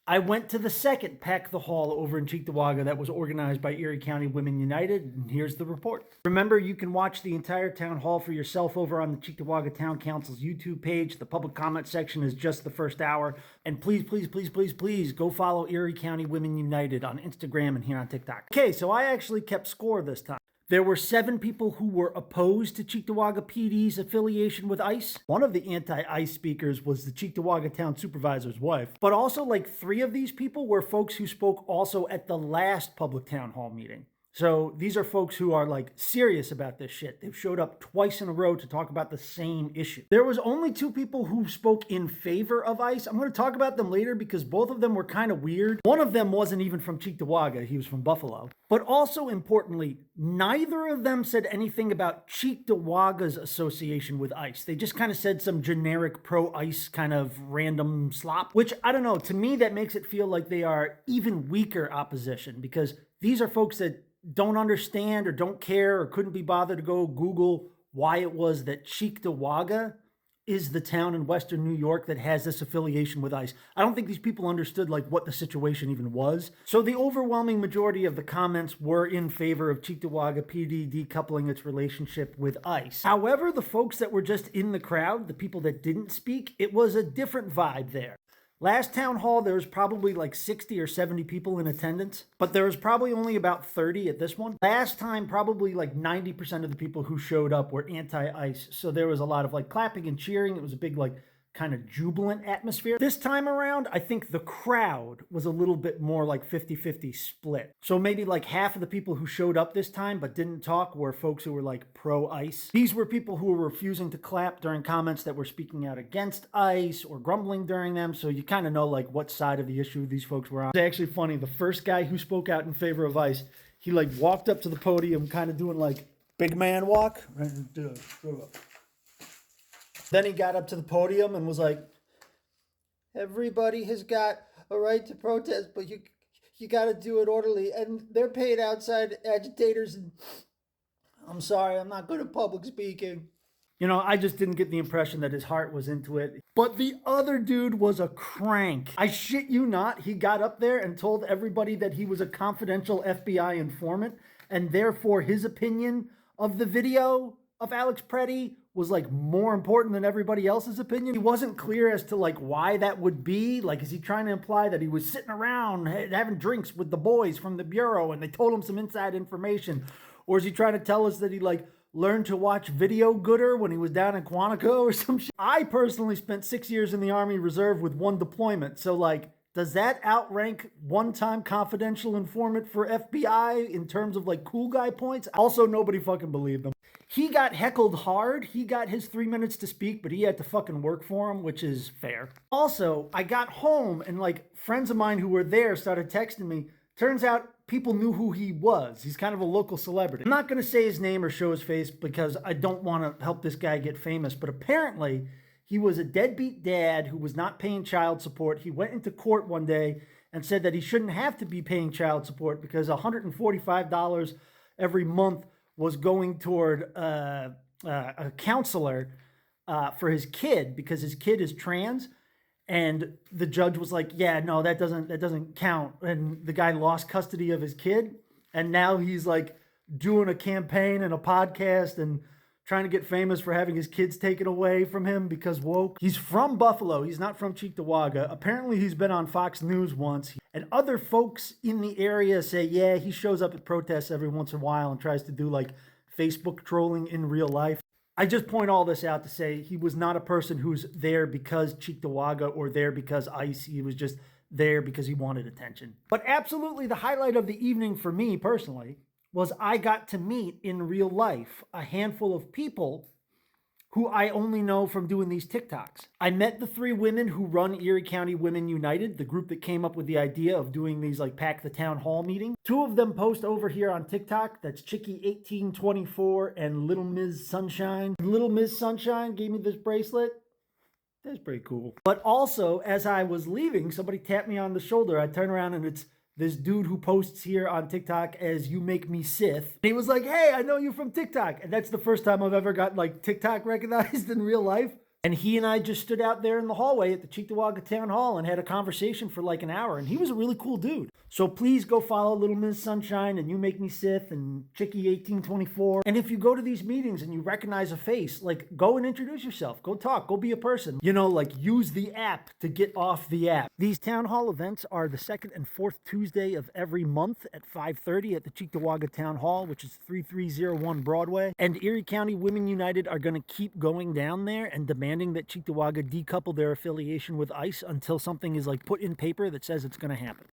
I went to the second Pack the Hall over in Cheektowaga that was organized by Erie County Women United, and here's the report. Remember, you can watch the entire town hall for yourself over on the Cheektowaga Town Council's YouTube page. The public comment section is just the first hour. And please go follow Erie County Women United on Instagram and here on TikTok. Okay, so I actually kept score this time. There were 7 people who were opposed to Cheektowaga PD's affiliation with ICE. One of the anti-ICE speakers was the Cheektowaga Town Supervisor's wife. But also, like, 3 of these people were folks who spoke also at the last public town hall meeting. So these are folks who are like serious about this shit. They've showed up twice in a row to talk about the same issue. There was only 2 people who spoke in favor of ICE. I'm going to talk about them later because both of them were kind of weird. One of them wasn't even from Cheektowaga. He was from Buffalo. But also importantly, neither of them said anything about Cheektowaga's association with ICE. They just kind of said some generic pro-ICE kind of random slop, which I don't know. To me, that makes it feel like they are even weaker opposition because these are folks that don't understand or don't care or couldn't be bothered to go Google why it was that Cheektowaga is the town in Western New York that has this affiliation with ICE. I don't think these people understood like what the situation even was. So the overwhelming majority of the comments were in favor of Cheektowaga PD decoupling its relationship with ICE. However, the folks that were just in the crowd, the people that didn't speak, it was a different vibe there. Last town hall, there was probably like 60 or 70 people in attendance, but there was probably only about 30 at this one. Last time, probably like 90% of the people who showed up were anti-ICE. So there was a lot of like clapping and cheering. It was a big like kind of jubilant atmosphere. This time around, I think the crowd was a little bit more like 50-50 split. So maybe like half of the people who showed up this time but didn't talk were folks who were like pro-ICE. These were people who were refusing to clap during comments that were speaking out against ICE or grumbling during them. So you kind of know like what side of the issue these folks were on. It's actually funny. The first guy who spoke out in favor of ICE, he like walked up to the podium kind of doing like big man walk. Right? Then he got up to the podium and was like, everybody has got a right to protest, but you got to do it orderly. And they're paid outside agitators. And I'm sorry, I'm not good at public speaking. You know, I just didn't get the impression that his heart was into it. But the other dude was a crank. I shit you not. He got up there and told everybody that he was a confidential FBI informant. And therefore, his opinion of the video of Alex Preddy was like more important than everybody else's opinion. He wasn't clear as to like why that would be. Like, is he trying to imply that he was sitting around having drinks with the boys from the Bureau and they told him some inside information? Or is he trying to tell us that he like learned to watch Video Gooder when he was down in Quantico or some shit? I personally spent 6 years in the Army Reserve with 1 deployment. So like, does that outrank one-time confidential informant for FBI in terms of like cool guy points? Also, nobody fucking believed him. He got heckled hard. He got his 3 minutes to speak, but he had to fucking work for him, which is fair. Also, I got home and like friends of mine who were there started texting me. Turns out people knew who he was. He's kind of a local celebrity. I'm not going to say his name or show his face because I don't want to help this guy get famous, but apparently he was a deadbeat dad who was not paying child support. He went into court one day and said that he shouldn't have to be paying child support because $145 every month was going toward a counselor for his kid because his kid is trans. And the judge was like, yeah, no, that doesn't count. And the guy lost custody of his kid. And now he's like doing a campaign and a podcast and trying to get famous for having his kids taken away from him because woke. He's from Buffalo. He's not from Cheektowaga. Apparently he's been on Fox News once. And other folks in the area say, yeah, he shows up at protests every once in a while and tries to do like Facebook trolling in real life. I just point all this out to say he was not a person who's there because Cheektowaga or there because ICE. He was just there because he wanted attention. But absolutely the highlight of the evening for me personally was I got to meet in real life a handful of people who I only know from doing these TikToks. I met the 3 women who run Erie County Women United, the group that came up with the idea of doing these like Pack the Town Hall meeting. 2 of them post over here on TikTok. That's Chicky1824 and Little Ms. Sunshine. Little Ms. Sunshine gave me this bracelet. That's pretty cool. But also, as I was leaving, somebody tapped me on the shoulder. I turn around and it's this dude who posts here on TikTok as You Make Me Sith. He was like, hey, I know you from TikTok. And that's the first time I've ever got like TikTok recognized in real life. And he and I just stood out there in the hallway at the Cheektowaga Town Hall and had a conversation for like an hour. And he was a really cool dude. So please go follow Little Miss Sunshine and You Make Me Sith and Chicky1824. And if you go to these meetings and you recognize a face, like go and introduce yourself. Go talk. Go be a person. You know, like use the app to get off the app. These town hall events are the second and fourth Tuesday of every month at 5:30 at the Cheektowaga Town Hall, which is 3301 Broadway. And Erie County Women United are going to keep going down there and demanding that Cheektowaga decouple their affiliation with ICE until something is like put in paper that says it's going to happen.